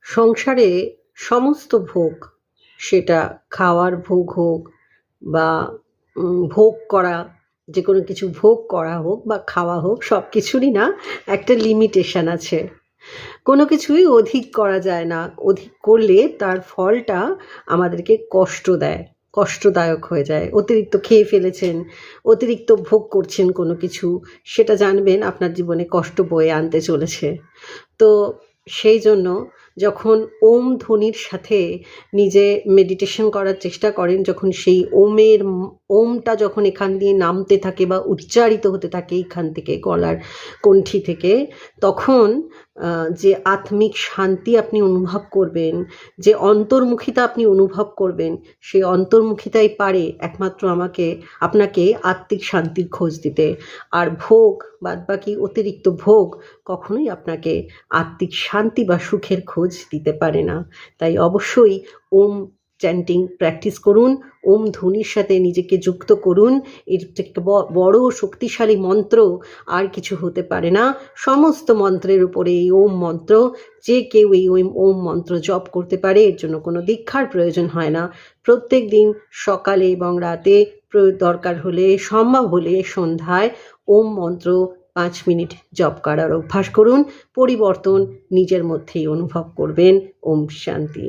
সংসারে সমস্ত ভোগ, সেটা খাওয়ার ভোগ হোক বা ভোগ করা, যে কোনো কিছু ভোগ করা হোক বা খাওয়া হোক, সব কিছুরই না একটা লিমিটেশন আছে। কোনো কিছুই অধিক করা যায় না। অধিক করলে তার ফলটা আমাদেরকে কষ্ট দেয়, কষ্টদায়ক হয়ে যায়। অতিরিক্ত খেয়ে ফেলেছেন, অতিরিক্ত ভোগ করছেন কোনো কিছু, সেটা জানবেন আপনার জীবনে কষ্ট বয়ে আনতে চলেছে। তো সেই জন্য যখন ওম ধ্বনির সাথে নিজে মেডিটেশন করার চেষ্টা করেন, যখন সেই ওমটা যখন এখান দিয়ে নামতে থাকে বা উচ্চারিত হতে থাকে এখান থেকে গলার কণ্ঠি থেকে, তখন যে আত্মিক শান্তি আপনি অনুভব করবেন, যে অন্তর্মুখিতা আপনি অনুভব করবেন, সেই অন্তর্মুখিতাই পারে একমাত্র আপনাকে আত্মিক শান্তির খোঁজ দিতে। আর ভোগ, বাদবাকি অতিরিক্ত ভোগ কখনোই আপনাকে আত্মিক শান্তি বা সুখের খোঁজ দিতে পারে না। তাই অবশ্যই ওম চ্যান্টিং প্র্যাকটিস করুন, ওম ধ্বনির সাথে নিজেকে যুক্ত করুন। এর থেকে বড় শক্তিশালী মন্ত্র আর কিছু হতে পারে না। সমস্ত মন্ত্রের উপরে এই ওম মন্ত্র, যে কেউ এই ওম মন্ত্র জপ করতে পারে, এর জন্য কোনো দীক্ষার প্রয়োজন হয় না। প্রত্যেক দিন সকালে এবং রাতে, দরকার হলে, সম্ভব হলে সন্ধ্যায় ওম মন্ত্র 5 মিনিট জপ করার অভ্যাস করুন। পরিবর্তন নিজের মধ্যেই অনুভব করবেন। ওম শান্তি।